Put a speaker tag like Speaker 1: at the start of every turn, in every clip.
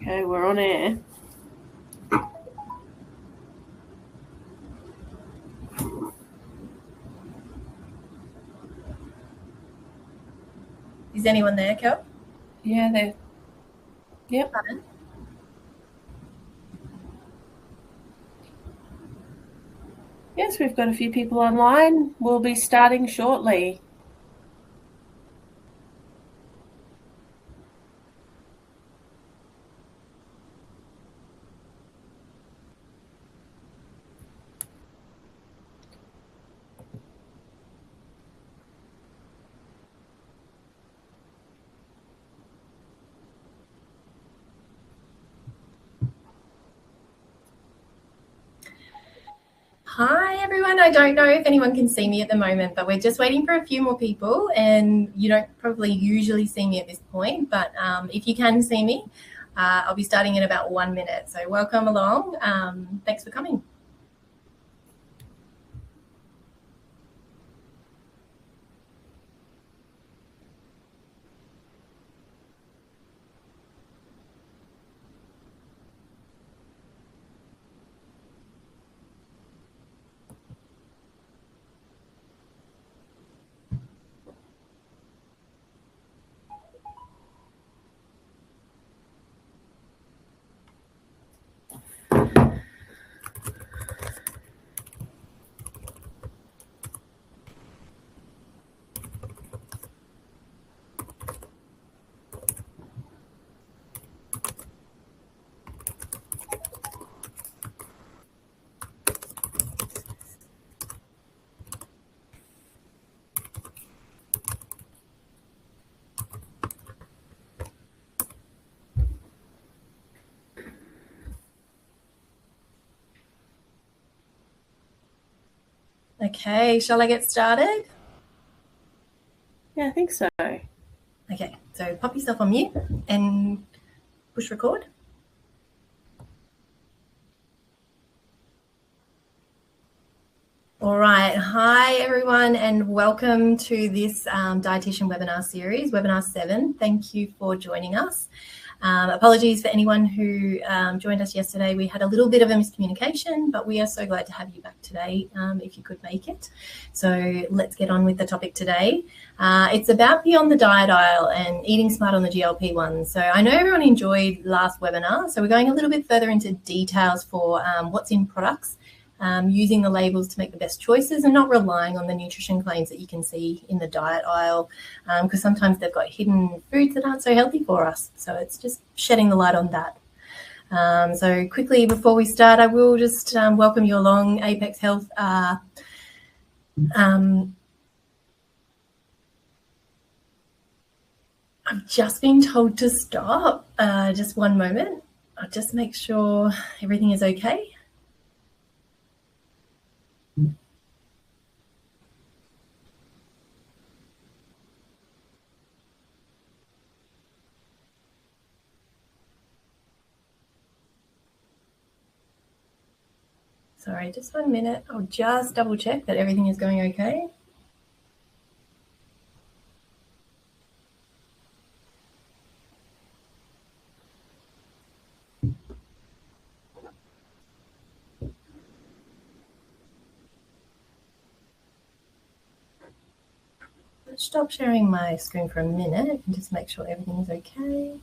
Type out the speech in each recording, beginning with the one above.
Speaker 1: Okay, we're on air.
Speaker 2: Is anyone there, Kel?
Speaker 1: Yeah, there. Yep.
Speaker 2: Pardon?
Speaker 1: Yes, we've got a few people online. We'll be starting shortly.
Speaker 2: Hi, everyone. I don't know if anyone can see me at the moment, but we're just waiting for a few more people, and you don't probably usually see me at this point, but if you can see me, I'll be starting in about 1 minute. So welcome along. Thanks for coming. Okay, shall I get started?
Speaker 1: Yeah, I think so.
Speaker 2: Okay, so pop yourself on mute and push record. All right. Hi, everyone, and welcome to this dietitian webinar series, webinar 7. Thank you for joining us. Apologies for anyone who joined us yesterday. We had a little bit of a miscommunication, but we are so glad to have you back today if you could make it. So let's get on with the topic today. It's about beyond the diet aisle and eating smart on the GLP-1s. So I know everyone enjoyed last webinar, so we're going a little bit further into details for what's in products, using the labels to make the best choices and not relying on the nutrition claims that you can see in the diet aisle, because sometimes they've got hidden foods that aren't so healthy for us. So it's just shedding the light on that. So quickly before we start, I will just welcome you along. Apex Health I've just been told to stop. Just one moment. I'll just make sure everything is okay. Sorry, just 1 minute. I'll just double check that everything is going okay. Stop sharing my screen for a minute and just make sure everything is okay.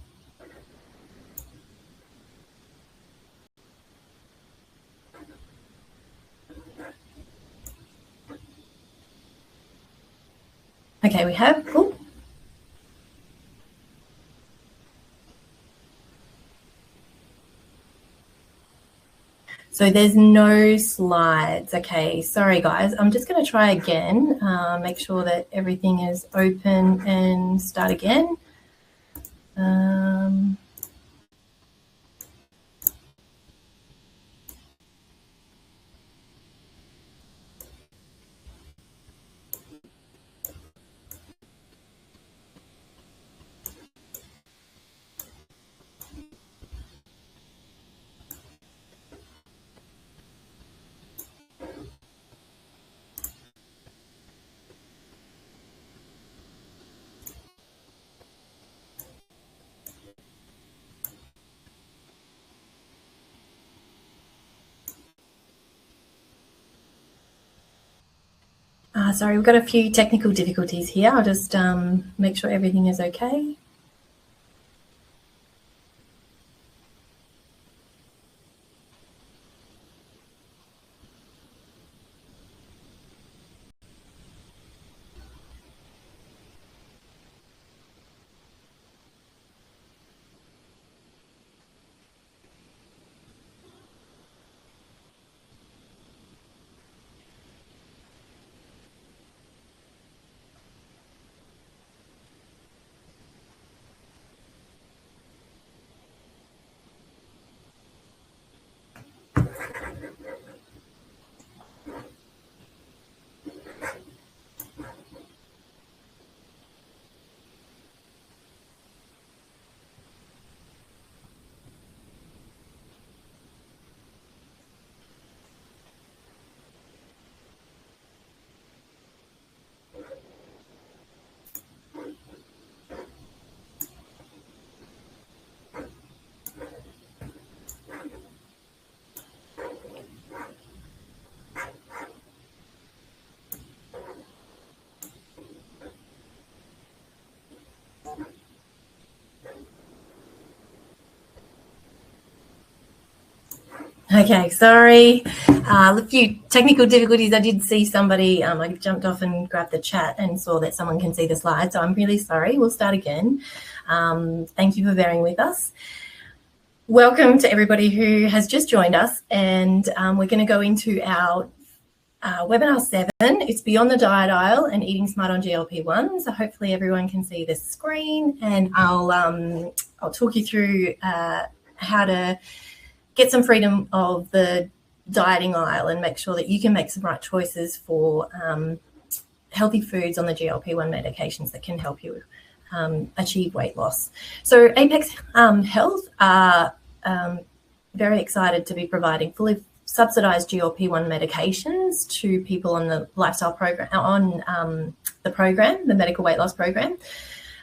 Speaker 2: Okay, we have, cool. So there's no slides. Okay, sorry guys. I'm just going to try again, make sure that everything is open and start again. Sorry, we've got a few technical difficulties here. I'll just make sure everything is okay. Okay, sorry. A few technical difficulties. I did see somebody, I jumped off and grabbed the chat and saw that someone can see the slide, so I'm really sorry. We'll start again. Thank you for bearing with us. Welcome to everybody who has just joined us, and we're going to go into our webinar 7. It's Beyond the Diet Aisle and Eating Smart on GLP-1s. So hopefully everyone can see the screen, and I'll talk you through how to get some freedom of the dieting aisle and make sure that you can make some right choices for healthy foods on the GLP-1 medications that can help you achieve weight loss. So Apex Health are very excited to be providing fully subsidized GLP-1 medications to people on the lifestyle program, on the program, the medical weight loss program.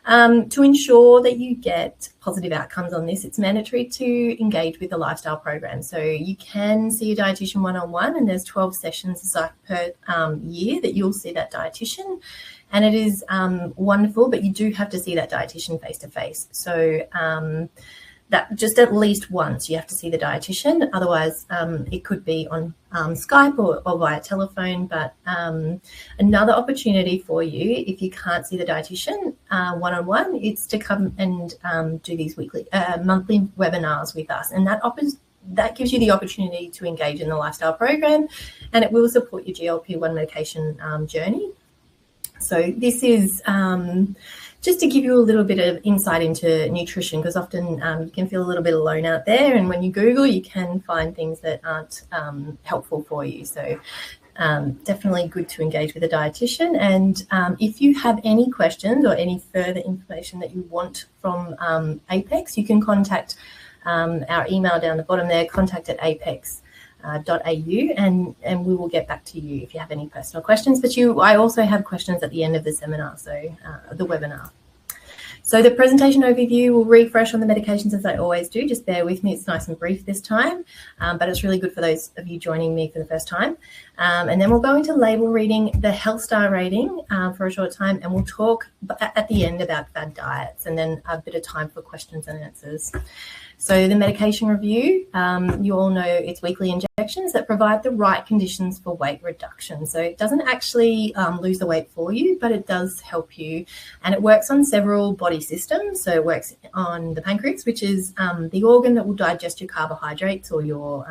Speaker 2: To ensure that you get positive outcomes on this, it's mandatory to engage with the lifestyle program. So you can see a dietitian one-on-one, and there's 12 sessions per year that you'll see that dietitian. And it is wonderful, but you do have to see that dietitian face-to-face. So that just at least once you have to see the dietitian. Otherwise, it could be on Skype or via telephone. But another opportunity for you, if you can't see the dietitian one-on-one, it's to come and do these monthly webinars with us. And that gives you the opportunity to engage in the lifestyle program, and it will support your GLP-1 medication journey. So this is just to give you a little bit of insight into nutrition, because often you can feel a little bit alone out there, and when you Google, you can find things that aren't helpful for you. So definitely good to engage with a dietitian. And if you have any questions or any further information that you want from Apex, you can contact our email down the bottom there, contact@apex.au, and we will get back to you if you have any personal questions. But I also have questions at the end of the seminar, so the webinar. So the presentation overview will refresh on the medications as I always do. Just bear with me, it's nice and brief this time, but it's really good for those of you joining me for the first time. And then we'll go into label reading, the health star rating for a short time, and we'll talk at the end about fad diets, and then a bit of time for questions and answers. So the medication review, you all know it's weekly injections that provide the right conditions for weight reduction. So it doesn't actually lose the weight for you, but it does help you. And it works on several body systems. So it works on the pancreas, which is the organ that will digest your carbohydrates or your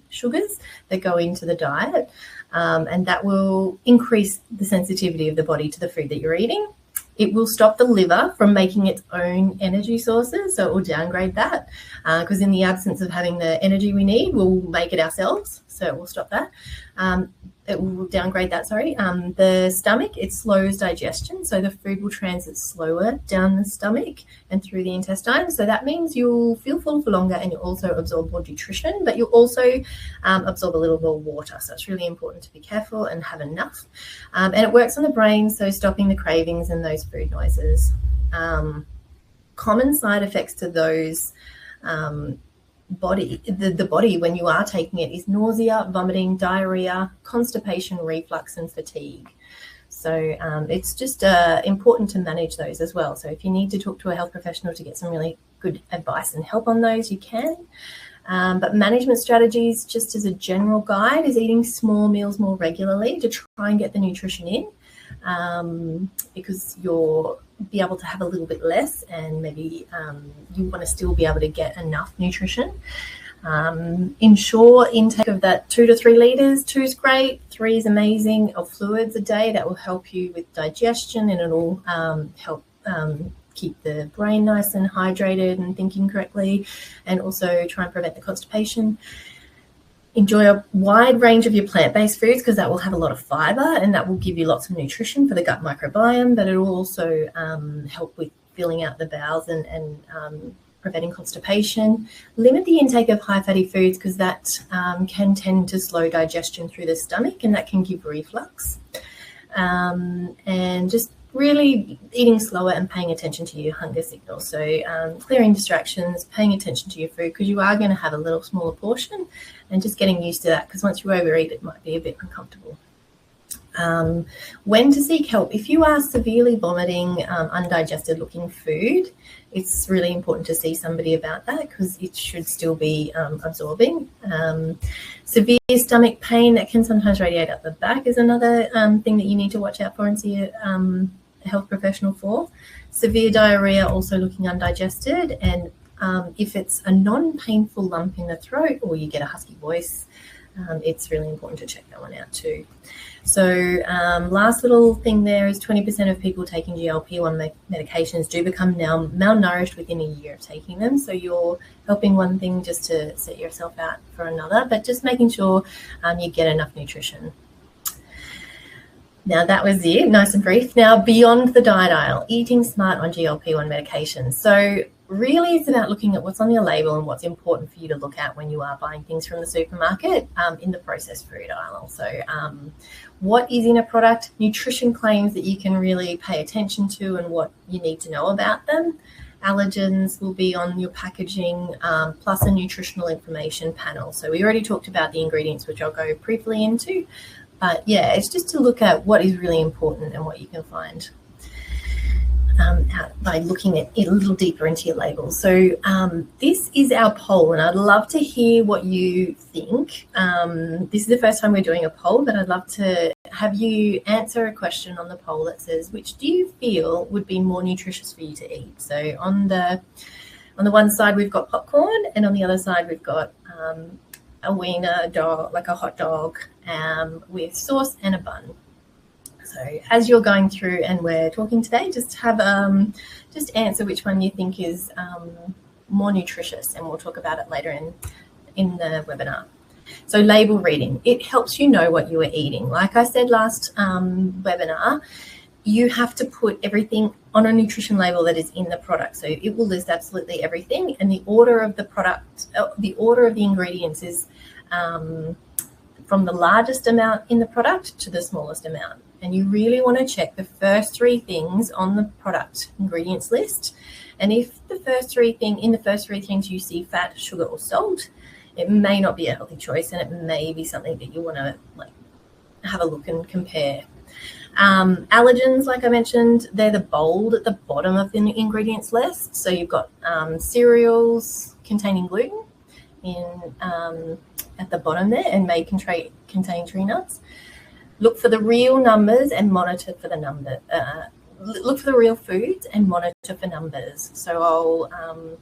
Speaker 2: sugars that go into the diet. And that will increase the sensitivity of the body to the food that you're eating. It will stop the liver from making its own energy sources, so it will downgrade that, because in the absence of having the energy we need, we'll make it ourselves, so it will stop that. It will downgrade that, sorry. The stomach, it slows digestion, so the food will transit slower down the stomach and through the intestine. So that means you'll feel full for longer, and you'll also absorb more nutrition, but you'll also absorb a little more water. So it's really important to be careful and have enough. And it works on the brain, so stopping the cravings and those food noises. Common side effects to those the body when you are taking it is nausea, vomiting, diarrhea, constipation, reflux, and fatigue. So it's just important to manage those as well. So if you need to talk to a health professional to get some really good advice and help on those, you can. But management strategies, just as a general guide, is eating small meals more regularly to try and get the nutrition in, because you'll be able to have a little bit less, and maybe you want to still be able to get enough nutrition. Ensure intake of that 2 to 3 litres. 2 is great, 3 is amazing, of fluids a day. That will help you with digestion, and it'll help keep the brain nice and hydrated and thinking correctly, and also try and prevent the constipation. Enjoy a wide range of your plant-based foods, because that will have a lot of fibre and that will give you lots of nutrition for the gut microbiome, but it will also help with filling out the bowels and preventing constipation. Limit the intake of high fatty foods, because that can tend to slow digestion through the stomach, and that can give reflux. And just really eating slower and paying attention to your hunger signals. So clearing distractions, paying attention to your food, because you are going to have a little smaller portion, and just getting used to that, because once you overeat, it might be a bit uncomfortable. When to seek help. If you are severely vomiting undigested looking food, it's really important to see somebody about that, because it should still be absorbing. Severe stomach pain that can sometimes radiate up the back is another thing that you need to watch out for and see a health professional for. Severe diarrhea, also looking undigested, and if it's a non-painful lump in the throat, or you get a husky voice, it's really important to check that one out too. So last little thing there is 20% of people taking GLP-1 medications do become now malnourished within a year of taking them. So you're helping one thing just to set yourself out for another, but just making sure you get enough nutrition. Now that was it, nice and brief. Now beyond the diet aisle, eating smart on GLP-1 medications. So really it's about looking at what's on your label and what's important for you to look at when you are buying things from the supermarket in the processed food aisle. So what is in a product, nutrition claims that you can really pay attention to and what you need to know about them. Allergens will be on your packaging, plus a nutritional information panel. So we already talked about the ingredients, which I'll go briefly into. But yeah, it's just to look at what is really important and what you can find out by looking at it a little deeper into your labels. So this is our poll, and I'd love to hear what you think. This is the first time we're doing a poll, but I'd love to have you answer a question on the poll that says, which do you feel would be more nutritious for you to eat? So on the one side we've got popcorn, and on the other side we've got a wiener dog, like a hot dog, with sauce and a bun. So as you're going through and we're talking today, just have just answer which one you think is more nutritious, and we'll talk about it later in the webinar. So label reading, it helps you know what you are eating. Like I said last webinar, you have to put everything on a nutrition label that is in the product. So it will list absolutely everything, and the order of the product, the order of the ingredients is from the largest amount in the product to the smallest amount. And you really want to check the first 3 things on the product ingredients list. And if in the first three things you see fat, sugar, or salt, it may not be a healthy choice, and it may be something that you want to have a look and compare. Allergens, like I mentioned, they're the bold at the bottom of the ingredients list. So you've got cereals containing gluten at the bottom there, and may contain tree nuts. Look for the real numbers and monitor for the number. Look for the real foods and monitor for numbers. So I'll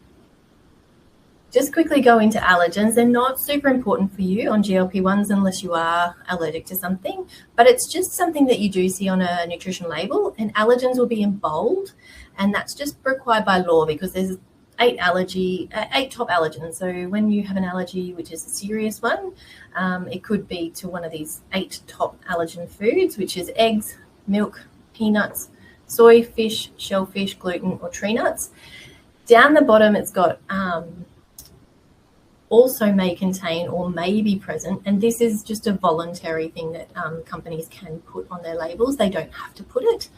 Speaker 2: just quickly go into allergens. They're not super important for you on GLP-1s unless you are allergic to something, but it's just something that you do see on a nutrition label, and allergens will be in bold, and that's just required by law because there's 8 top allergens. So when you have an allergy, which is a serious one, it could be to one of these 8 top allergen foods, which is eggs, milk, peanuts, soy, fish, shellfish, gluten, or tree nuts. Down the bottom, it's got also may contain or may be present, and this is just a voluntary thing that companies can put on their labels. They don't have to put it,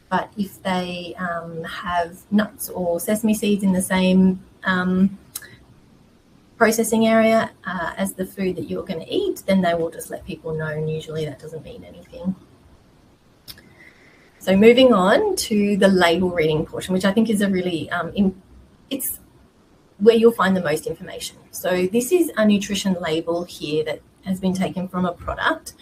Speaker 2: but if they have nuts or sesame seeds in the same processing area as the food that you're going to eat, then they will just let people know, and usually that doesn't mean anything. So moving on to the label reading portion, which I think is a really, it's where you'll find the most information. So this is a nutrition label here that has been taken from a product.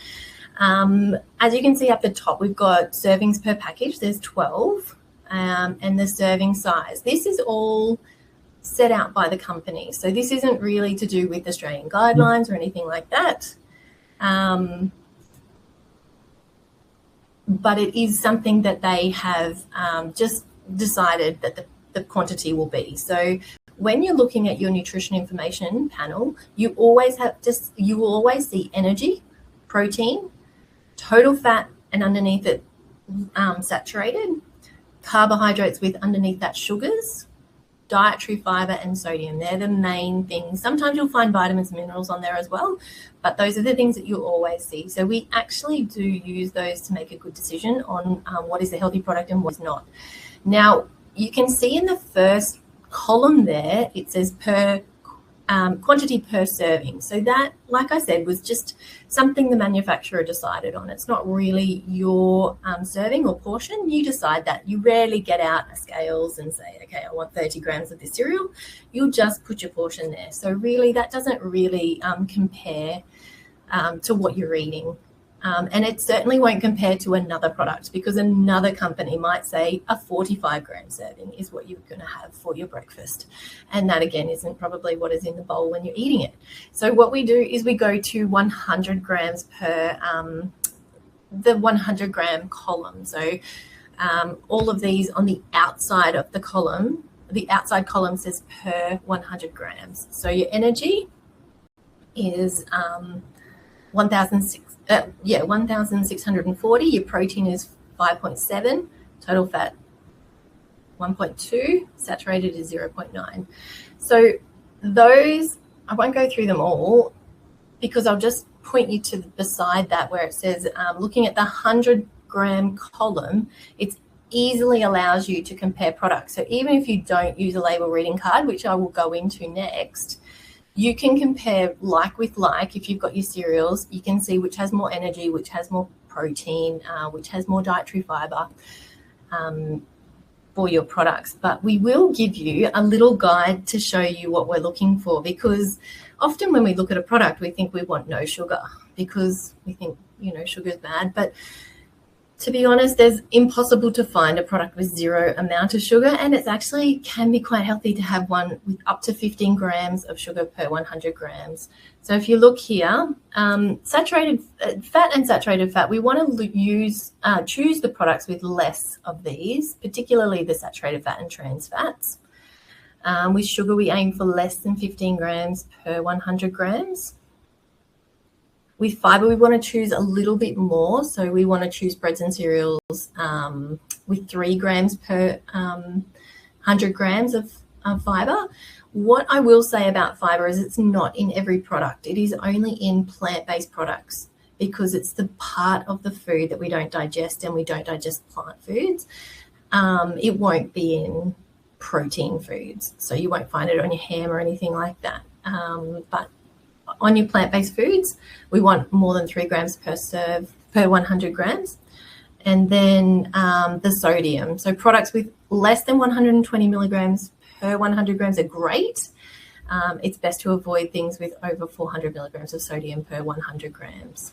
Speaker 2: As you can see up the top, we've got servings per package. There's 12, and the serving size. This is all set out by the company. So this isn't really to do with Australian guidelines or anything like that. But it is something that they have just decided that the quantity will be. So when you're looking at your nutrition information panel, you will always see energy, protein, total fat, and underneath it saturated, carbohydrates with underneath that sugars, dietary fiber, and sodium. They're the main things. Sometimes you'll find vitamins and minerals on there as well, but those are the things that you'll always see. So we actually do use those to make a good decision on what is a healthy product and what is not. Now, you can see in the first column there, it says quantity per serving. So that, like I said, was just something the manufacturer decided on. It's not really your serving or portion. You decide that. You rarely get out scales and say, okay, I want 30 grams of this cereal. You'll just put your portion there. So really, that doesn't really compare to what you're eating. And it certainly won't compare to another product, because another company might say a 45-gram serving is what you're going to have for your breakfast. And that, again, isn't probably what is in the bowl when you're eating it. So what we do is we go to 100 grams per the 100-gram column. So all of these on the outside of the column, the outside column says per 100 grams. So your energy is 1,640. Your protein is 5.7. Total fat 1.2. Saturated is 0.9. So those, I won't go through them all, because I'll just point you to beside that where it says, looking at the 100-gram column, it easily allows you to compare products. So even if you don't use a label reading card, which I will go into next, you can compare like with like. If you've got your cereals, you can see which has more energy, which has more protein, which has more dietary fiber for your products. But we will give you a little guide to show you what we're looking for, because often when we look at a product, we think we want no sugar because we think, sugar is bad. But to be honest, there's impossible to find a product with zero amount of sugar, and it's actually can be quite healthy to have one with up to 15 grams of sugar per 100 grams. So if you look here, saturated fat and saturated fat, we want to choose the products with less of these, particularly the saturated fat and trans fats. With sugar, we aim for less than 15 grams per 100 grams. With fiber, we want to choose a little bit more. So we want to choose breads and cereals with 3 grams per 100 grams of fiber. What I will say about fiber is it's not in every product. It is only in plant-based products, because it's the part of the food that we don't digest, and we don't digest plant foods. It won't be in protein foods. So you won't find it on your ham or anything like that. But on your plant-based foods, we want more than 3 grams per serve per 100 grams. And then the sodium. So products with less than 120 milligrams per 100 grams are great. It's best to avoid things with over 400 milligrams of sodium per 100 grams.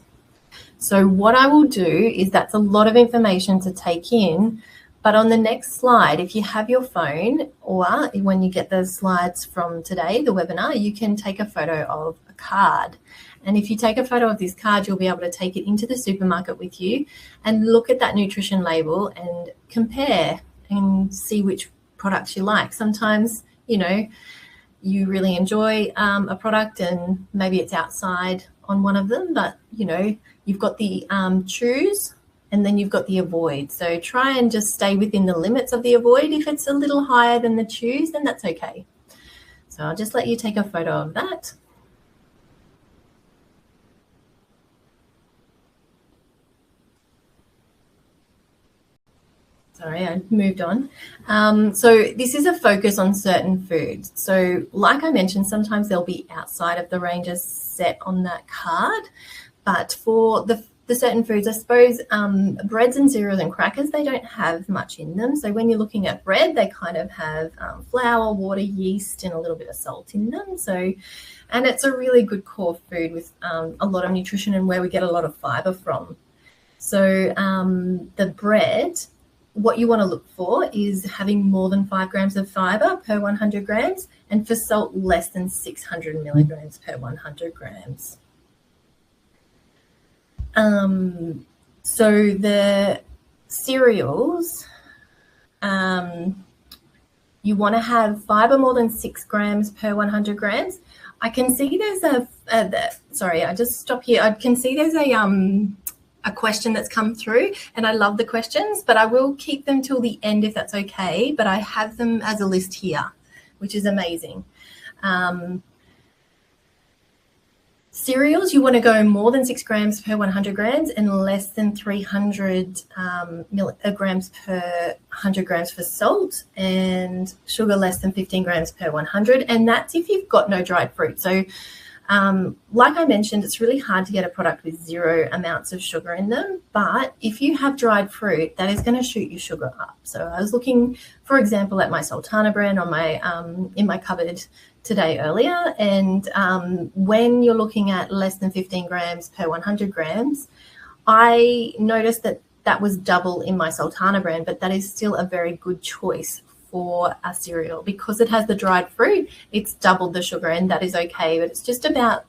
Speaker 2: So what I will do is, that's a lot of information to take in. But on the next slide, if you have your phone, or when you get the slides from today, the webinar, you can take a photo of a card. And if you take a photo of this card, you'll be able to take it into the supermarket with you and look at that nutrition label and compare and see which products you like. Sometimes, you really enjoy a product and maybe it's outside on one of them, but, you've got the choose, and then you've got the avoid. So try and just stay within the limits of the avoid. If it's a little higher than the choose, then that's okay. So I'll just let you take a photo of that. Sorry, I moved on. So this is a focus on certain foods. So like I mentioned, sometimes they'll be outside of the ranges set on that card. But for the certain foods, I suppose, breads and cereals and crackers, they don't have much in them. So when you're looking at bread, they kind of have flour, water, yeast, and a little bit of salt in them. So, and it's a really good core food with a lot of nutrition and where we get a lot of fiber from. So the bread, what you want to look for is having more than 5 grams of fiber per 100 grams, and for salt, less than 600 milligrams per 100 grams. So the cereals, you want to have fiber more than 6 grams per 100 grams. I can see there's sorry, I just stop here. I can see there's a question that's come through, and I love the questions, but I will keep them till the end if that's okay. But I have them as a list here, which is amazing. Cereals, you want to go more than 6 grams per 100 grams and less than 300 milligrams per 100 grams for salt, and sugar less than 15 grams per 100. And that's if you've got no dried fruit. So like I mentioned, it's really hard to get a product with 0 amounts of sugar in them. But if you have dried fruit, that is going to shoot your sugar up. So I was looking, for example, at my Sultana brand on my in my cupboard today earlier, and when you're looking at less than 15 grams per 100 grams, I noticed that that was double in my Sultana brand, but that is still a very good choice for a cereal because it has the dried fruit. It's doubled the sugar, and that is okay, but it's just about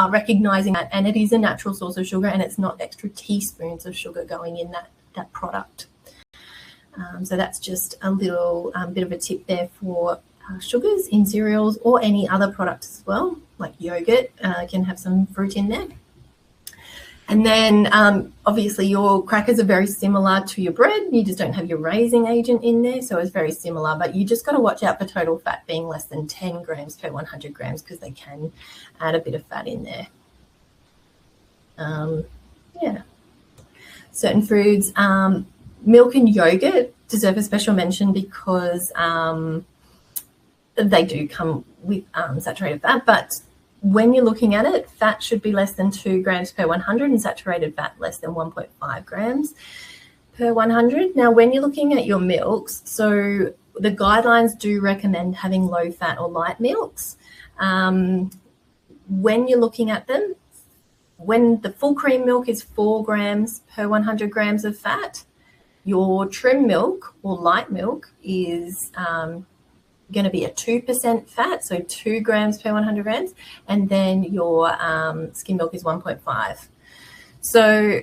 Speaker 2: recognizing that, and it is a natural source of sugar, and it's not extra teaspoons of sugar going in that product. So that's just a little bit of a tip there for sugars in cereals or any other products as well, like yogurt can have some fruit in there. And then obviously your crackers are very similar to your bread. You just don't have your raising agent in there, so it's very similar. But you just got to watch out for total fat being less than 10 grams per 100 grams because they can add a bit of fat in there. Yeah. Certain foods, milk and yogurt deserve a special mention because they do come with saturated fat, but when you're looking at it, fat should be less than 2 grams per 100 and saturated fat less than 1.5 grams per 100. Now, when you're looking at your milks, so the guidelines do recommend having low fat or light milks. When you're looking at them, when the full cream milk is 4 grams per 100 grams of fat, your trim milk or light milk is going to be a 2% fat, so 2 grams per 100 grams, and then your skim milk is 1.5. So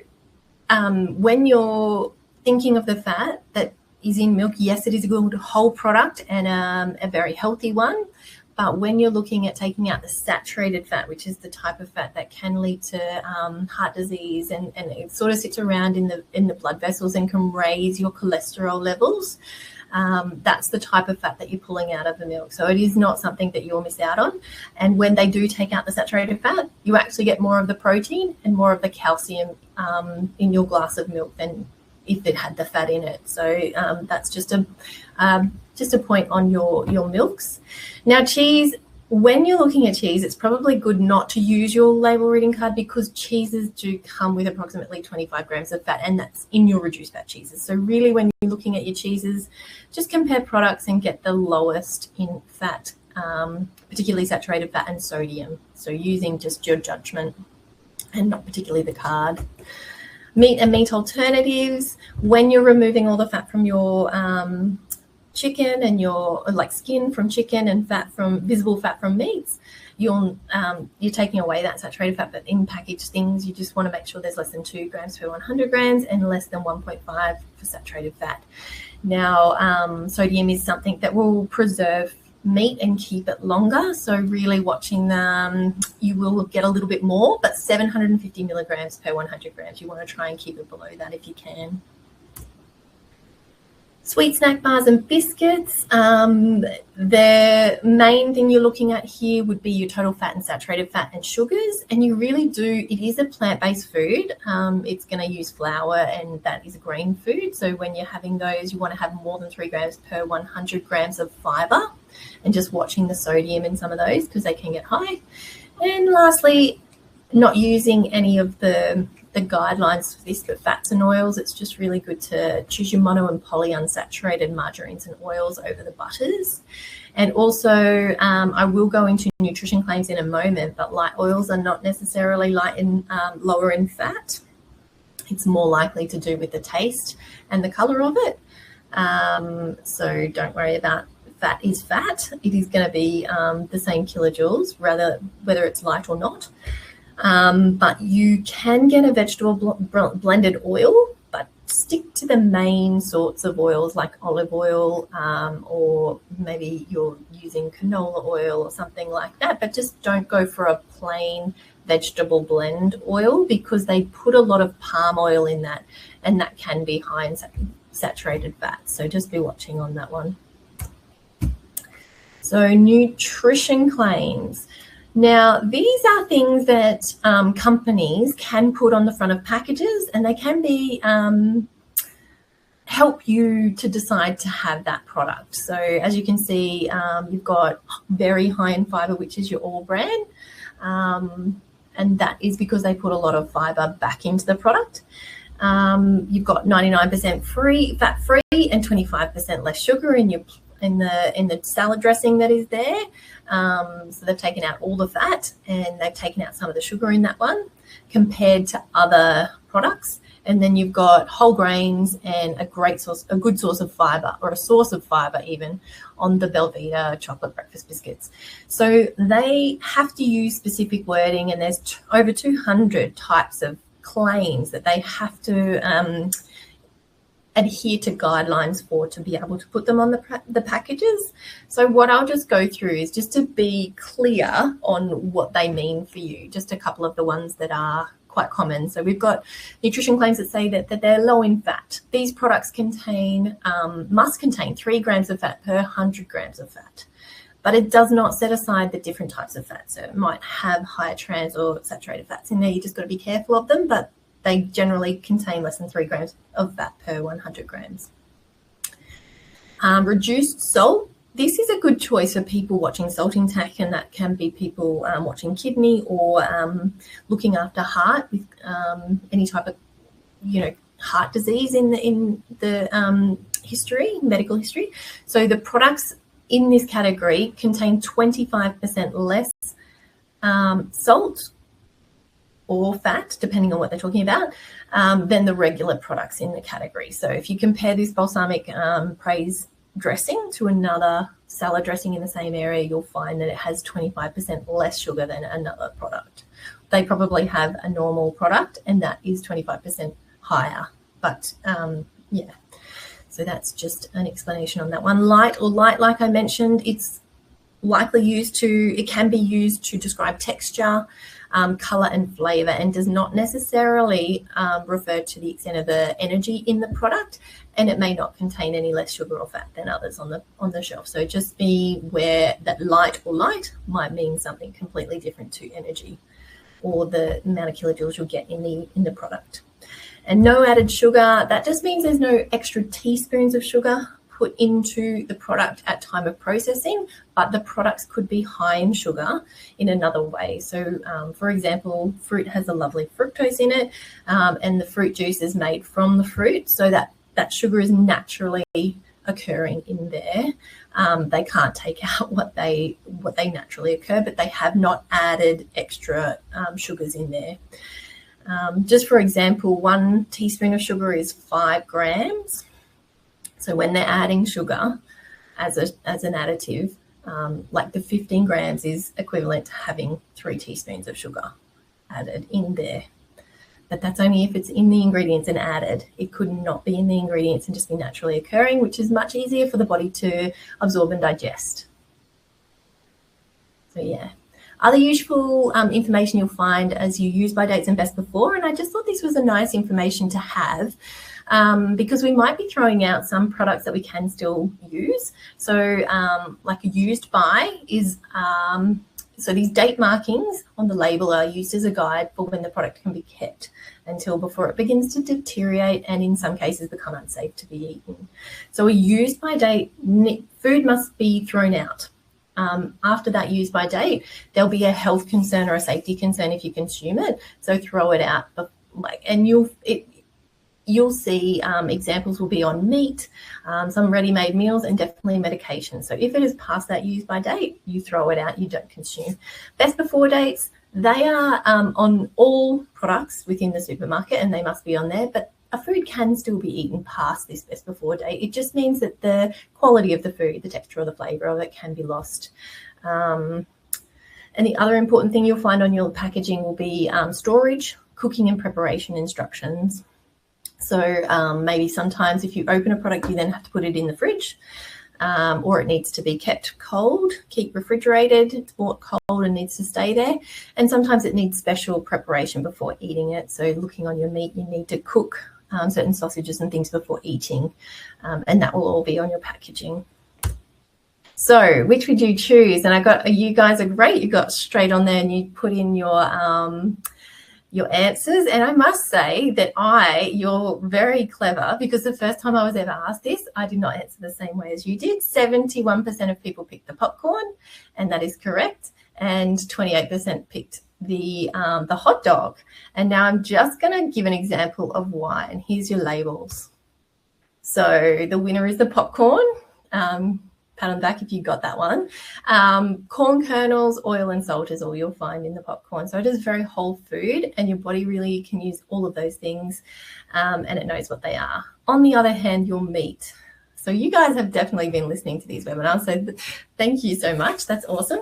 Speaker 2: when you're thinking of the fat that is in milk, yes, it is a good whole product and a very healthy one. But when you're looking at taking out the saturated fat, which is the type of fat that can lead to heart disease, and it sort of sits around in the blood vessels and can raise your cholesterol levels, that's the type of fat that you're pulling out of the milk. So it is not something that you'll miss out on. And when they do take out the saturated fat, you actually get more of the protein and more of the calcium in your glass of milk than if it had the fat in it. So that's just a point on your milks. Now, cheese, when you're looking at cheese, it's probably good not to use your label reading card because cheeses do come with approximately 25 grams of fat, and that's in your reduced fat cheeses. So really, when you're looking at your cheeses, just compare products and get the lowest in fat, particularly saturated fat and sodium. So using just your judgment and not particularly the card. Meat and meat alternatives, when you're removing all the fat from your chicken and your skin from chicken and visible fat from meats, you're taking away that saturated fat. But in packaged things, you just want to make sure there's less than 2 grams per 100 grams and less than 1.5 for saturated fat. Now, sodium is something that will preserve meat and keep it longer. So really watching them, you will get a little bit more, but 750 milligrams per 100 grams. You want to try and keep it below that if you can. Sweet snack bars and biscuits, the main thing you're looking at here would be your total fat and saturated fat and sugars. And you really do, it is a plant-based food. It's going to use flour, and that is a grain food. So when you're having those, you want to have more than 3 grams per 100 grams of fiber, and just watching the sodium in some of those because they can get high. And lastly, not using any of the the guidelines for this, but fats and oils, it's just really good to choose your mono and polyunsaturated margarines and oils over the butters. And also, I will go into nutrition claims in a moment, but light oils are not necessarily lower in fat. It's more likely to do with the taste and the color of it. So don't worry about fat is fat. It is going to be the same kilojoules, whether it's light or not. But you can get a vegetable blended oil, but stick to the main sorts of oils like olive oil, or maybe you're using canola oil or something like that, but just don't go for a plain vegetable blend oil, because they put a lot of palm oil in that, and that can be high in saturated fat. So just be watching on that one. So nutrition claims. Now, these are things that companies can put on the front of packages, and they can be help you to decide to have that product. So as you can see, you've got very high in fiber, which is your All brand. And that is because they put a lot of fiber back into the product. You've got 99% fat-free and 25% less sugar in the salad dressing that is there. So they've taken out all the fat and they've taken out some of the sugar in that one compared to other products. And then you've got whole grains and a good source of fiber, or a source of fiber even, on the Belvita chocolate breakfast biscuits. So they have to use specific wording, and there's over 200 types of claims that they have to adhere to guidelines for, to be able to put them on the packages. So what I'll just go through is just to be clear on what they mean for you, just a couple of the ones that are quite common. So we've got nutrition claims that say that they're low in fat. These products must contain 3 grams of fat per 100 grams of fat, but it does not set aside the different types of fat. So it might have higher trans or saturated fats in there. You just got to be careful of them, but they generally contain less than 3 grams of fat per 100 grams. Reduced salt. This is a good choice for people watching Salt Intake, and that can be people watching kidney or looking after heart with any type of, heart disease in the medical history. So the products in this category contain 25% less salt or fat, depending on what they're talking about, than the regular products in the category. So if you compare this balsamic praise dressing to another salad dressing in the same area, you'll find that it has 25% less sugar than another product. They probably have a normal product, and that is 25% higher. But yeah, so that's just an explanation on that one. Light, like I mentioned, it's likely it can be used to describe texture, color and flavor, and does not necessarily refer to the extent of the energy in the product, and it may not contain any less sugar or fat than others on the shelf. So just be aware that light might mean something completely different to energy, or the amount of kilojoules you'll get in the product. And no added sugar, that just means there's no extra teaspoons of sugar put into the product at time of processing, but the products could be high in sugar in another way. So, for example, fruit has a lovely fructose in it, and the fruit juice is made from the fruit, so that sugar is naturally occurring in there. They can't take out what they naturally occur, but they have not added extra sugars in there. Just for example, 1 teaspoon of sugar is 5 grams. So when they're adding sugar as an additive, like the 15 grams is equivalent to having 3 teaspoons of sugar added in there. But that's only if it's in the ingredients and added. It could not be in the ingredients and just be naturally occurring, which is much easier for the body to absorb and digest. So yeah. Other useful information you'll find as you use by dates and best before, and I just thought this was a nice information to have, because we might be throwing out some products that we can still use. So like a used by is, so these date markings on the label are used as a guide for when the product can be kept until before it begins to deteriorate and in some cases become unsafe to be eaten. So a used by date, food must be thrown out. After that use by date, there'll be a health concern or a safety concern if you consume it. So throw it out and you'll see examples will be on meat, some ready-made meals, and definitely medication. So if it is past that use by date, you throw it out, you don't consume. Best before dates, they are on all products within the supermarket, and they must be on there, but a food can still be eaten past this best before date. It just means that the quality of the food, the texture or the flavour of it can be lost. And the other important thing you'll find on your packaging will be storage, cooking and preparation instructions. So maybe sometimes if you open a product, you then have to put it in the fridge, or it needs to be kept cold, keep refrigerated. It's bought cold and needs to stay there. And sometimes it needs special preparation before eating it. So looking on your meat, you need to cook certain sausages and things before eating, and that will all be on your packaging. So which would you choose? And you guys are great. You got straight on there and you put in your answers. And I must say that you're very clever, because the first time I was ever asked this, I did not answer the same way as you did. 71% of people picked the popcorn, and that is correct. And 28% picked the hot dog. And now I'm just going to give an example of why. And here's your labels. So the winner is the popcorn. Pat on the back if you got that one. Corn kernels, oil and salt is all you'll find in the popcorn. So it is very whole food, and your body really can use all of those things, and it knows what they are. On the other hand, your meat. So you guys have definitely been listening to these webinars, so thank you so much. That's awesome.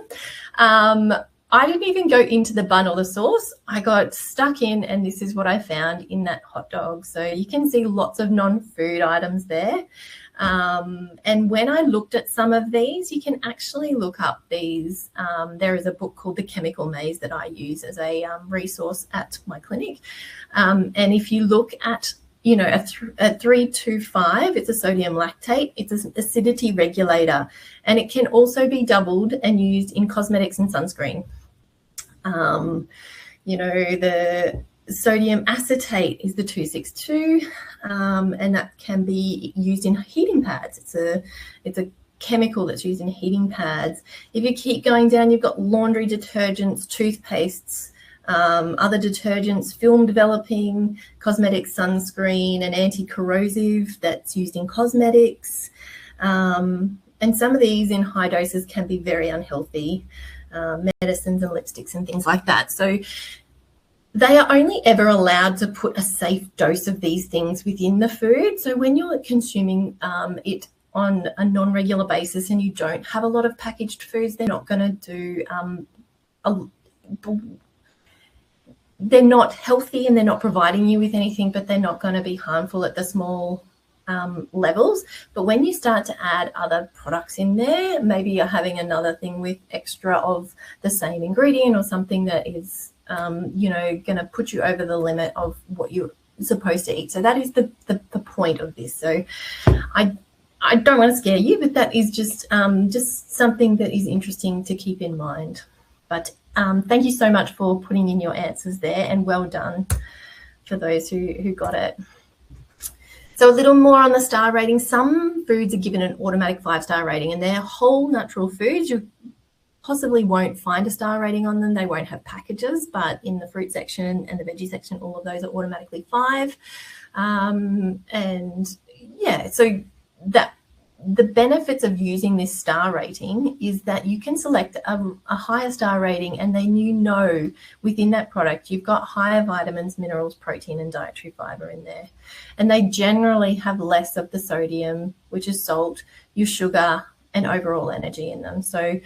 Speaker 2: I didn't even go into the bun or the sauce. I got stuck in, and this is what I found in that hot dog. So you can see lots of non-food items there. And when I looked at some of these, you can actually look up these. There is a book called The Chemical Maze that I use as a resource at my clinic. And if you look at, a 325, it's a sodium lactate. It's an acidity regulator, and it can also be doubled and used in cosmetics and sunscreen. The sodium acetate is the 262, and that can be used in heating pads. It's a chemical that's used in heating pads. If you keep going down, you've got laundry detergents, toothpastes, other detergents, film developing, cosmetic sunscreen, and anti-corrosive that's used in cosmetics. And some of these in high doses can be very unhealthy, medicines and lipsticks and things like that. So they are only ever allowed to put a safe dose of these things within the food. So when you're consuming it on a non-regular basis and you don't have a lot of packaged foods, they're not going to do they're not healthy and they're not providing you with anything, but they're not going to be harmful at the small levels. But when you start to add other products in there, maybe you're having another thing with extra of the same ingredient or something that is going to put you over the limit of what you're supposed to eat. So that is the point of this. So I don't want to scare you, but that is just something that is interesting to keep in mind. But thank you so much for putting in your answers there, and well done for those who got it. So a little more on the star rating. Some foods are given an automatic 5-star rating, and they're whole natural foods. You possibly won't find a star rating on them. They won't have packages, but in the fruit section and the veggie section, all of those are automatically 5. And yeah, so that the benefits of using this star rating is that you can select a higher star rating, and then within that product you've got higher vitamins, minerals, protein and dietary fiber in there, and they generally have less of the sodium, which is salt, your sugar and overall energy in them. So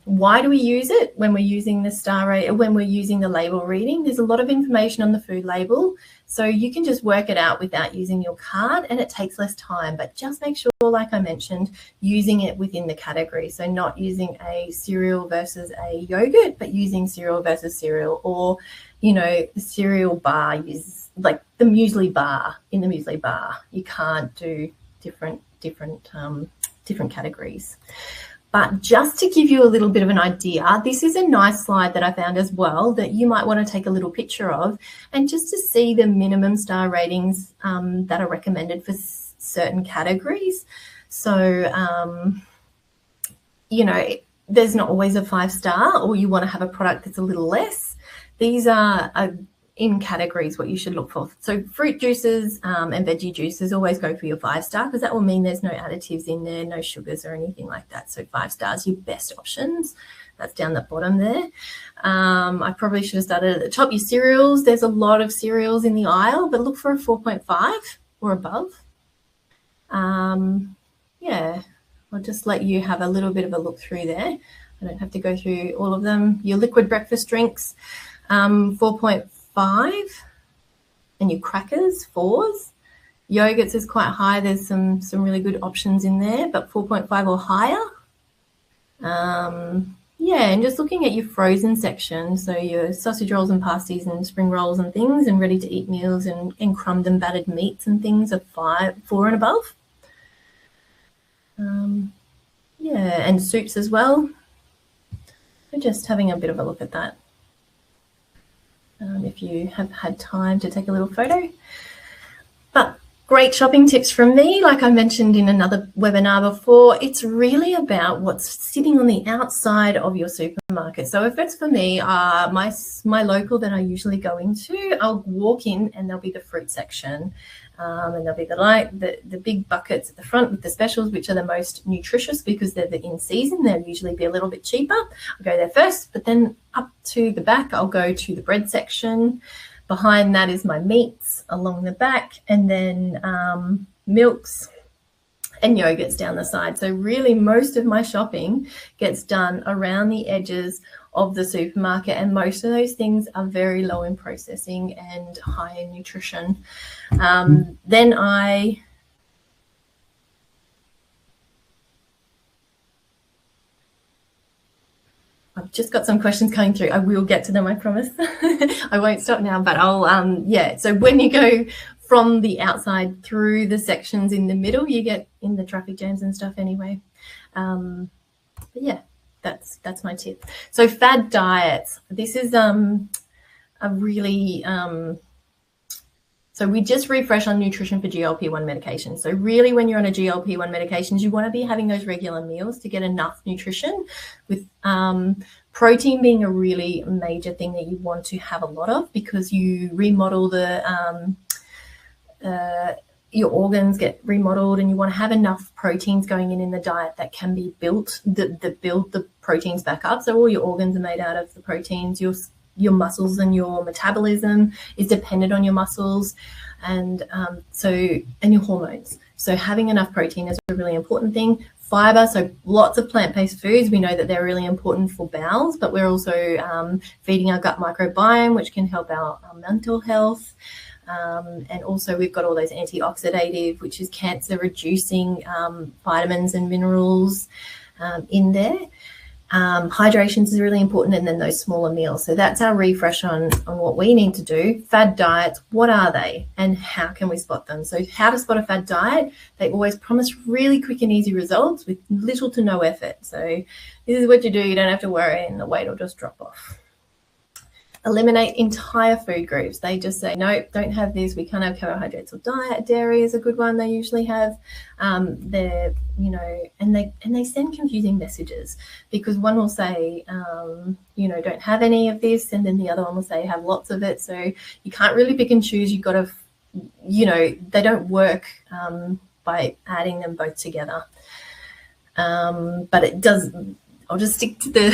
Speaker 2: why do we use it when we're using the star rate, when we're using the label reading? There's a lot of information on the food label, so you can just work it out without using your card, and it takes less time. But just make sure, like I mentioned, using it within the category. So not using a cereal versus a yogurt, but using cereal versus cereal, or the cereal bar is like the muesli bar. In the muesli bar, you can't do different categories. But just to give you a little bit of an idea, this is a nice slide that I found as well that you might want to take a little picture of, and just to see the minimum star ratings that are recommended for certain categories. So, there's not always a 5-star, or you want to have a product that's a little less. These are in categories what you should look for. So fruit juices and veggie juices always go for your 5-star, because that will mean there's no additives in there, no sugars or anything like that. So 5 stars, your best options. That's down the bottom there. I probably should have started at the top. Your cereals, there's a lot of cereals in the aisle, but look for a 4.5 or above. Yeah, I'll just let you have a little bit of a look through there. I don't have to go through all of them. Your liquid breakfast drinks, 4.5, and your crackers, 4s. Yogurts is quite high. There's some really good options in there, but 4.5 or higher. Yeah, and just looking at your frozen section, so your sausage rolls and pasties and spring rolls and things, and ready-to-eat meals and crumbed and battered meats and things are 4 and above. Yeah, and soups as well. So just having a bit of a look at that. If you have had time to take a little photo. But great shopping tips from me. Like I mentioned in another webinar before, it's really about what's sitting on the outside of your supermarket. So if it's for me, my local that I usually go into, I'll walk in and there'll be the fruit section. And there'll be the big buckets at the front with the specials, which are the most nutritious because they're in season. They'll usually be a little bit cheaper. I'll go there first, but then up to the back, I'll go to the bread section. Behind that is my meats along the back, and then milks and yogurts down the side. So really most of my shopping gets done around the edges of the supermarket, and most of those things are very low in processing and high in nutrition. Then I've just got some questions coming through. I will get to them, I promise. I won't stop now, but I'll, yeah. So when you go from the outside through the sections in the middle, you get in the traffic jams and stuff anyway. But yeah, that's my tip. So fad diets. This is a really so we just refresh on nutrition for GLP-1 medication. So really when you're on a GLP-1 medications, you want to be having those regular meals to get enough nutrition, with protein being a really major thing that you want to have a lot of, because you remodel your organs get remodeled, and you want to have enough proteins going in the diet that can be built, that build the proteins back up. So all your organs are made out of the proteins. Your muscles and your metabolism is dependent on your muscles, and your hormones. So having enough protein is a really important thing. Fiber, so lots of plant-based foods. We know that they're really important for bowels, but we're also feeding our gut microbiome, which can help our mental health. And also we've got all those antioxidative, which is cancer-reducing vitamins and minerals in there. Hydration is really important, and then those smaller meals. So that's our refresh on what we need to do. Fad diets, what are they and how can we spot them? So how to spot a fad diet: they always promise really quick and easy results with little to no effort. So this is what you do. You don't have to worry, and the weight will just drop off. Eliminate entire food groups. They just say, no, don't have this. We can't have carbohydrates or diet. Dairy is a good one they usually have. They're, and they send confusing messages, because one will say, don't have any of this, and then the other one will say have lots of it. So you can't really pick and choose. You've got to, they don't work by adding them both together. But it does. I'll just stick to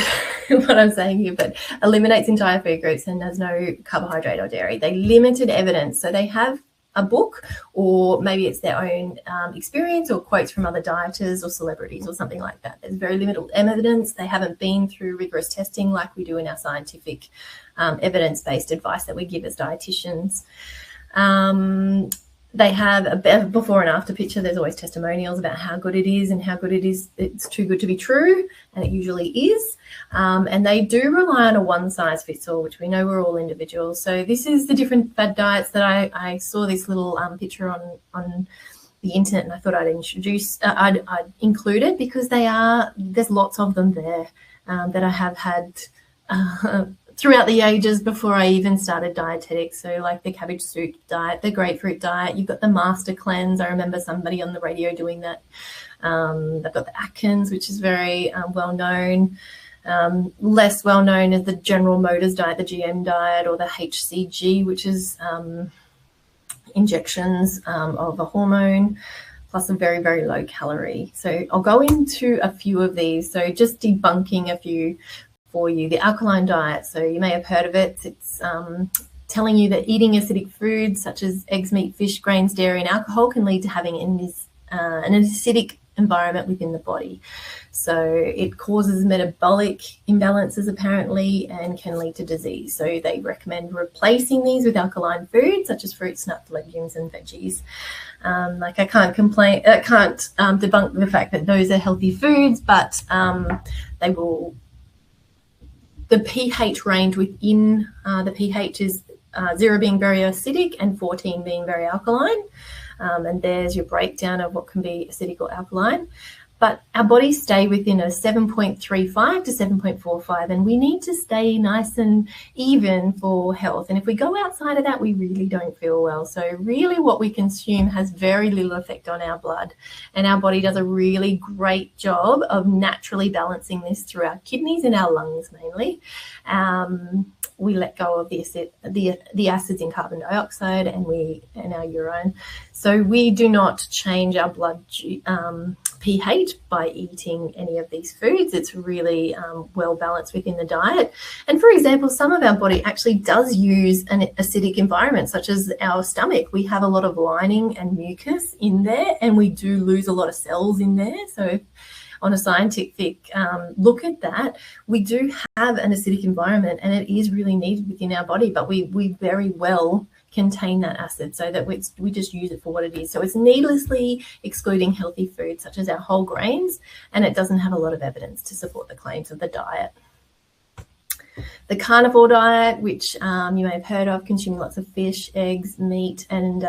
Speaker 2: what I'm saying here, but eliminates entire food groups and has no carbohydrate or dairy. They limited evidence. So they have a book, or maybe it's their own experience or quotes from other dieters or celebrities or something like that. There's very limited evidence. They haven't been through rigorous testing like we do in our scientific evidence-based advice that we give as dietitians. They have a before and after picture. There's always testimonials about how good it is and how good it is. It's too good to be true, and it usually is. And they do rely on a one-size-fits-all, which we know we're all individuals. So this is the different fad diets that I saw this little picture on the internet, and I thought I'd include it, because there's lots of them there that I have had throughout the ages before I even started dietetics. So like the cabbage soup diet, the grapefruit diet, you've got the master cleanse. I remember somebody on the radio doing that. They've got the Atkins, which is very well known. Less well known as the General Motors diet, the GM diet, or the HCG, which is injections of a hormone, plus a very, very low calorie. So I'll go into a few of these. So just debunking a few for you. The alkaline diet, so you may have heard of it. It's telling you that eating acidic foods such as eggs, meat, fish, grains, dairy, and alcohol can lead to having an acidic environment within the body. So it causes metabolic imbalances apparently and can lead to disease. So they recommend replacing these with alkaline foods such as fruits, nuts, legumes, and veggies. I can't debunk the fact that those are healthy foods, but they will. The pH range within the pH is 0 being very acidic and 14 being very alkaline. And there's your breakdown of what can be acidic or alkaline. But our bodies stay within a 7.35 to 7.45, and we need to stay nice and even for health. And if we go outside of that, we really don't feel well. So really what we consume has very little effect on our blood, and our body does a really great job of naturally balancing this through our kidneys and our lungs mainly. We let go of the acids in carbon dioxide and our urine. So we do not change our blood pH by eating any of these foods. It's really well balanced within the diet. And for example, some of our body actually does use an acidic environment, such as our stomach. We have a lot of lining and mucus in there, and we do lose a lot of cells in there. So on a scientific look at that, we do have an acidic environment, and it is really needed within our body, but we very well contain that acid so that we just use it for what it is. So it's needlessly excluding healthy foods such as our whole grains, and it doesn't have a lot of evidence to support the claims of the diet. The carnivore diet, which you may have heard of, consuming lots of fish, eggs, meat, and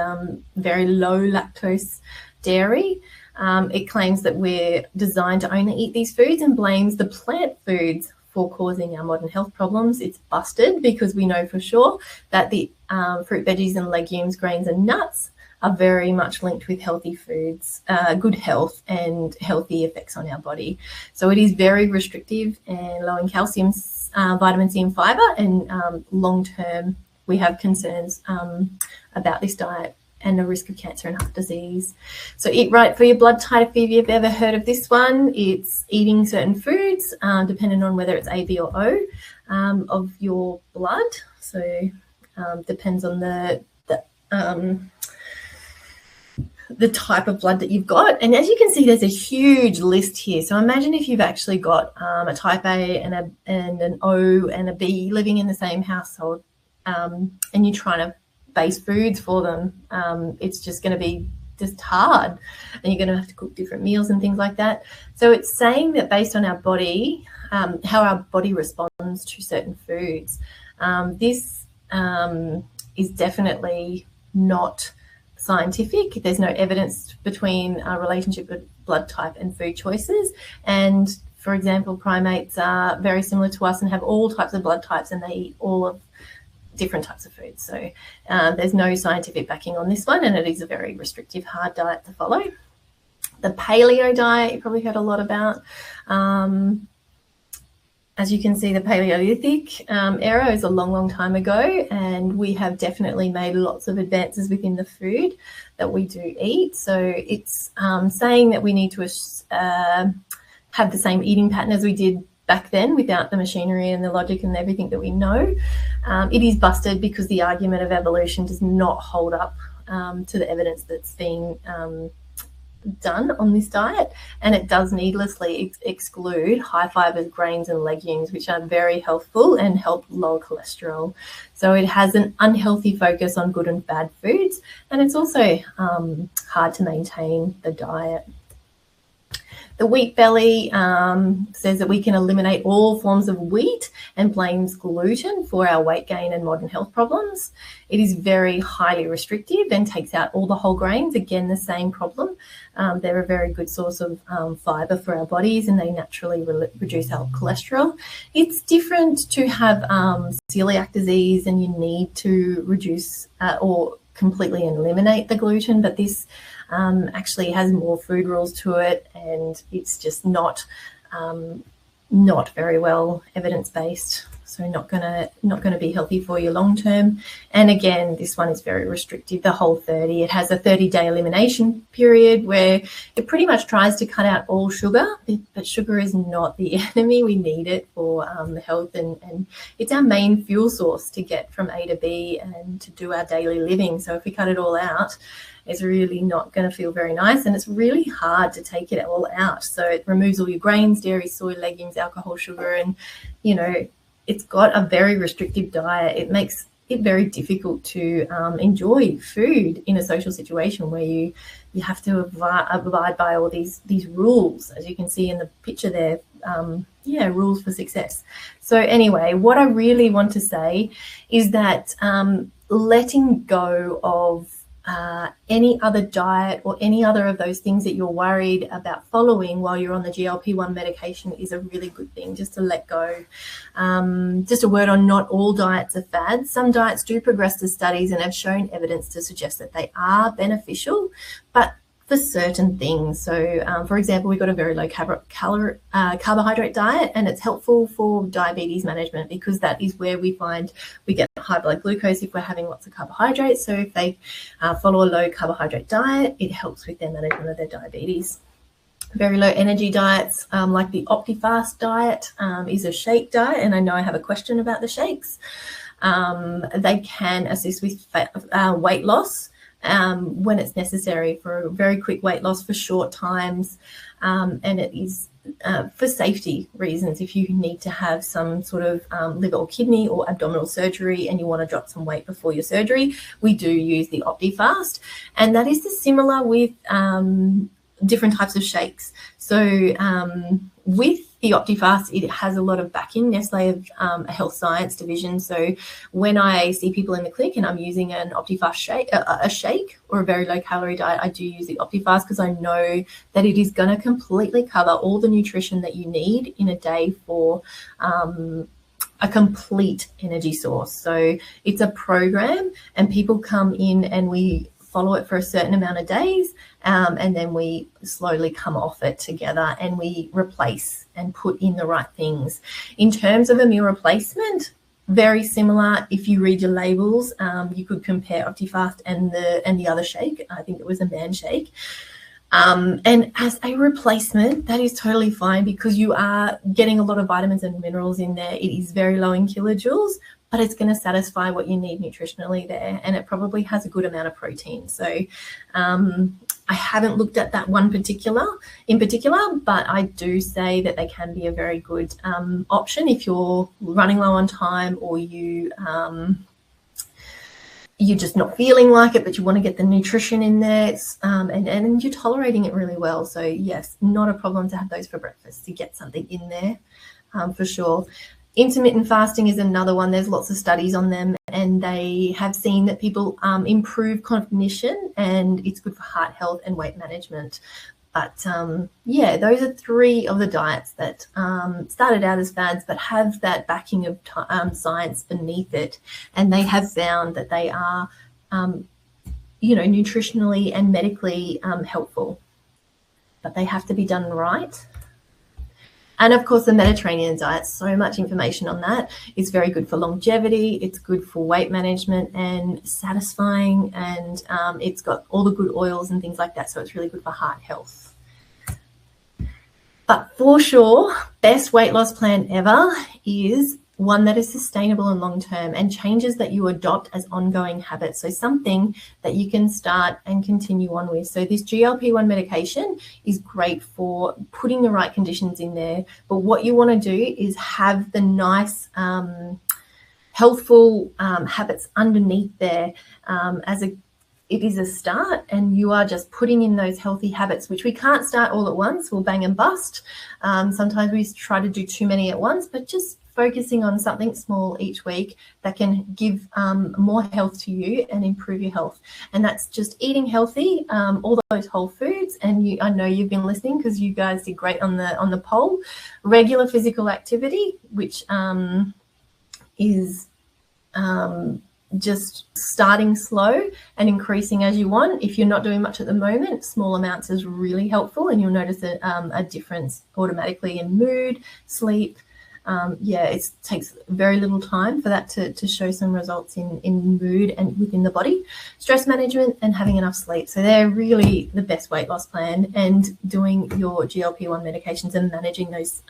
Speaker 2: very low lactose dairy. It claims that we're designed to only eat these foods and blames the plant foods for causing our modern health problems. It's busted, because we know for sure that the fruit, veggies, and legumes, grains, and nuts are very much linked with healthy foods, good health, and healthy effects on our body. So it is very restrictive and low in calcium, vitamin C, and fiber. And long term, we have concerns about this diet and the risk of cancer and heart disease. So eat right for your blood type. If you've ever heard of this one, it's eating certain foods, depending on whether it's A, B, or O of your blood. So depends on the type of blood that you've got. And as you can see, there's a huge list here. So imagine if you've actually got a type A and an O and a B living in the same household, and you're trying to base foods for them. It's just going to be just hard, and you're going to have to cook different meals and things like that. So it's saying that based on our body, how our body responds to certain foods, this is definitely not scientific. There's no evidence between a relationship with blood type and food choices. And for example, primates are very similar to us and have all types of blood types, and they eat all of different types of foods. So there's no scientific backing on this one, and it is a very restrictive, hard diet to follow. The paleo diet, you probably heard a lot about. As you can see, the Paleolithic era is a long, long time ago, and we have definitely made lots of advances within the food that we do eat. So it's saying that we need to have the same eating pattern as we did back then without the machinery and the logic and everything that we know. It is busted because the argument of evolution does not hold up to the evidence that's been done on this diet, and it does needlessly exclude high fiber grains and legumes, which are very healthful and help lower cholesterol. So it has an unhealthy focus on good and bad foods, and it's also hard to maintain the diet. The wheat belly says that we can eliminate all forms of wheat and blames gluten for our weight gain and modern health problems. It is very highly restrictive and takes out all the whole grains. Again, the same problem. They're a very good source of fiber for our bodies, and they naturally reduce our cholesterol. It's different to have celiac disease, and you need to reduce or completely eliminate the gluten, but this actually has more food rules to it, and it's just not not very well evidence-based, so not gonna be healthy for you long term. And again, this one is very restrictive, the Whole30. It has a 30-day elimination period where it pretty much tries to cut out all sugar, but sugar is not the enemy. We need it for health, and it's our main fuel source to get from A to B and to do our daily living. So if we cut it all out, it's really not going to feel very nice, and it's really hard to take it all out. So it removes all your grains, dairy, soy, legumes, alcohol, sugar, and it's got a very restrictive diet. It makes it very difficult to enjoy food in a social situation where you have to abide by all these rules, as you can see in the picture there. Rules for success. So anyway, what I really want to say is that letting go of any other diet or any other of those things that you're worried about following while you're on the GLP-1 medication is a really good thing, just to let go. Just a word on not all diets are fads. Some diets do progress to studies and have shown evidence to suggest that they are beneficial, but for certain things. So, for example, we've got a very low carbohydrate diet, and it's helpful for diabetes management because that is where we find we get high blood glucose if we're having lots of carbohydrates. So if they follow a low carbohydrate diet, it helps with their management of their diabetes. Very low energy diets, like the OptiFast diet, is a shake diet, and I know I have a question about the shakes. They can assist with weight loss when it's necessary for very quick weight loss for short times, and it is for safety reasons. If you need to have some sort of liver or kidney or abdominal surgery and you want to drop some weight before your surgery, we do use the OptiFast, and that is similar with different types of shakes. So with the OptiFast, it has a lot of backing. Nestle have a health science division. So when I see people in the clinic and I'm using an OptiFast shake, a shake or a very low calorie diet, I do use the OptiFast because I know that it is going to completely cover all the nutrition that you need in a day for a complete energy source. So it's a program, and people come in and we follow it for a certain amount of days, and then we slowly come off it together and we replace and put in the right things. In terms of a meal replacement, very similar. If you read your labels, you could compare OptiFast and the other shake. I think it was a man shake. And as a replacement, that is totally fine because you are getting a lot of vitamins and minerals in there. It is very low in kilojoules, but it's going to satisfy what you need nutritionally there, and it probably has a good amount of protein. So I haven't looked at that one in particular, but I do say that they can be a very good option if you're running low on time, or you're just not feeling like it, but you want to get the nutrition in there, and you're tolerating it really well. So yes, not a problem to have those for breakfast, to get something in there for sure. Intermittent fasting is another one. There's lots of studies on them, and they have seen that people improve cognition, and it's good for heart health and weight management. But those are three of the diets that started out as fads but have that backing of science beneath it, and they have found that they are, nutritionally and medically helpful. But they have to be done right. And of course, the Mediterranean diet, so much information on that. It's very good for longevity. It's good for weight management and satisfying. And it's got all the good oils and things like that. So it's really good for heart health. But for sure, best weight loss plan ever is one that is sustainable and long-term, and changes that you adopt as ongoing habits. So something that you can start and continue on with. So this GLP-1 medication is great for putting the right conditions in there. But what you want to do is have the nice, healthful habits underneath there it is a start, and you are just putting in those healthy habits, which we can't start all at once. We'll bang and bust. Sometimes we try to do too many at once, but just focusing on something small each week that can give more health to you and improve your health. And that's just eating healthy, all those whole foods. And I know you've been listening because you guys did great on the poll. Regular physical activity, which is just starting slow and increasing as you want. If you're not doing much at the moment, small amounts is really helpful, and you'll notice a difference automatically in mood, sleep. It takes very little time for that to show some results in mood and within the body, stress management, and having enough sleep. So they're really the best weight loss plan, and doing your GLP-1 medications and managing those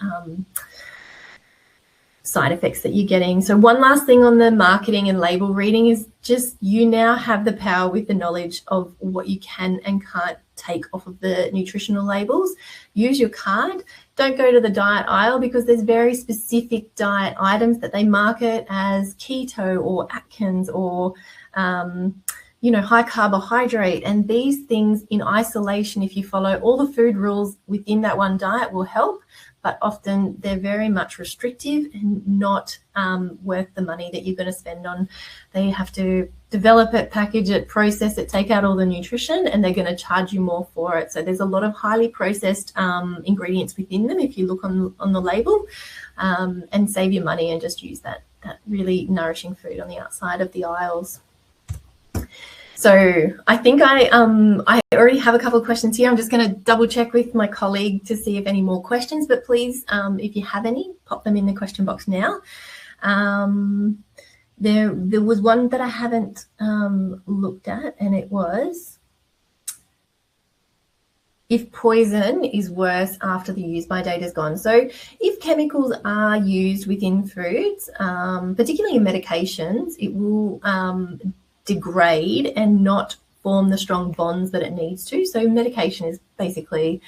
Speaker 2: side effects that you're getting. So one last thing on the marketing and label reading is just, you now have the power with the knowledge of what you can and can't take off of the nutritional labels. Use your card. Don't go to the diet aisle, because there's very specific diet items that they market as keto or Atkins or high carbohydrate, and these things in isolation, if you follow all the food rules within that one diet, will help, but often they're very much restrictive and not worth the money that you're going to spend on. They have to develop it, package it, process it, take out all the nutrition, and they're going to charge you more for it. So there's a lot of highly processed ingredients within them if you look on the label, and save your money and just use that really nourishing food on the outside of the aisles. So I think I already have a couple of questions here. I'm just going to double check with my colleague to see if any more questions, but please, if you have any, pop them in the question box now. There was one that I haven't looked at, and it was, if poison is worse after the use-by date is gone. So if chemicals are used within foods, particularly in medications, it will degrade and not form the strong bonds that it needs to. So medication is basically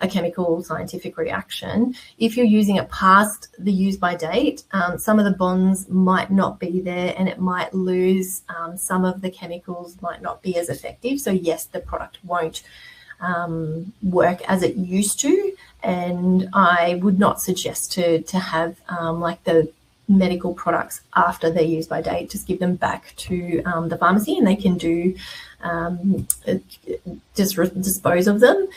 Speaker 2: a chemical scientific reaction. If you're using it past the use-by date, some of the bonds might not be there, and it might lose, some of the chemicals might not be as effective. So yes, the product won't work as it used to, and I would not suggest to have like the medical products after their use-by date. Just give them back to the pharmacy, and they can do dispose of them.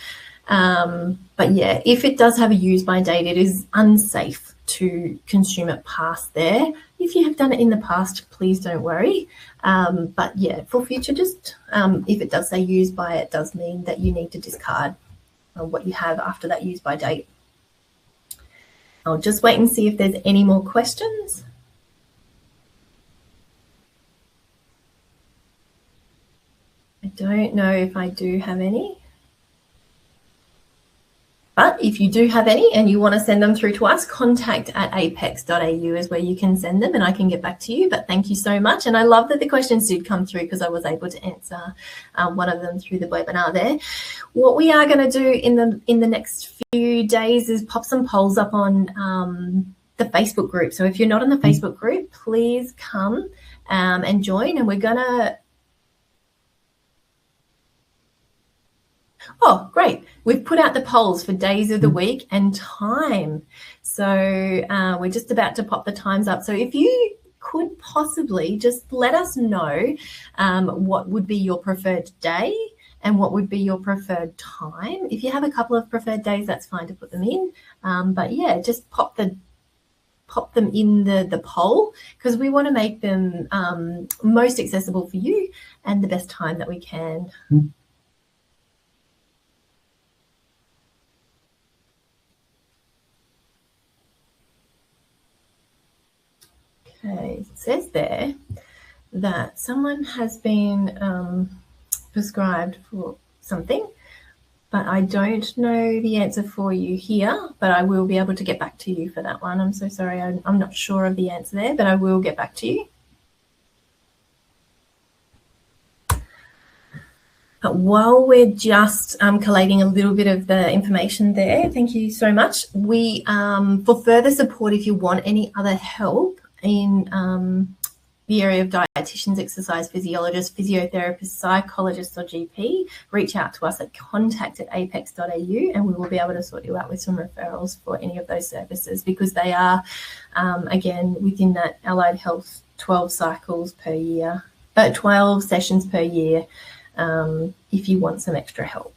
Speaker 2: But yeah, if it does have a use-by date, it is unsafe to consume it past there. If you have done it in the past, please don't worry. But yeah, for future, just if it does say use by, it does mean that you need to discard what you have after that use-by date. I'll just wait and see if there's any more questions. I don't know if I do have any. But if you do have any and you want to send them through to us, contact@apex.au is where you can send them, and I can get back to you. But thank you so much. And I love that the questions did come through, because I was able to answer one of them through the webinar there. What we are going to do in the next few days is pop some polls up on the Facebook group. So if you're not in the Facebook group, please come and join. And we're going to... Oh, great. We've put out the polls for days of the week and time. So we're just about to pop the times up. So if you could possibly just let us know what would be your preferred day and what would be your preferred time. If you have a couple of preferred days, that's fine to put them in. But yeah, just pop them in the poll, because we want to make them most accessible for you and the best time that we can. Okay, it says there that someone has been prescribed for something, but I don't know the answer for you here, but I will be able to get back to you for that one. I'm so sorry, I'm not sure of the answer there, but I will get back to you. But while we're just collating a little bit of the information there, thank you so much. We, for further support, if you want any other help in the area of dietitians, exercise physiologists, physiotherapists, psychologists, or GP, reach out to us at contact@apex.au, and we will be able to sort you out with some referrals for any of those services, because they are, again, within that allied health 12 cycles per year, 12 sessions per year, if you want some extra help.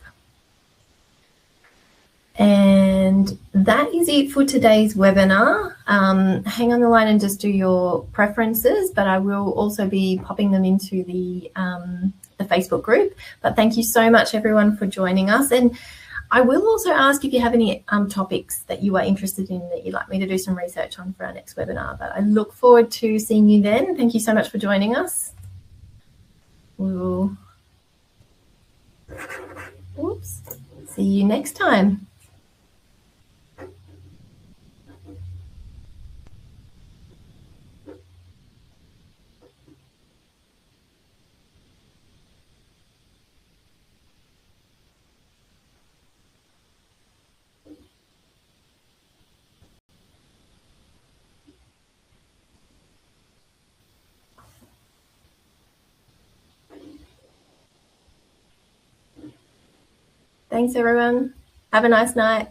Speaker 2: And And that is it for today's webinar. Hang on the line and just do your preferences, but I will also be popping them into the Facebook group. But thank you so much, everyone, for joining us. And I will also ask if you have any topics that you are interested in that you'd like me to do some research on for our next webinar. But I look forward to seeing you then. Thank you so much for joining us. We will see you next time. Thanks, everyone. Have a nice night.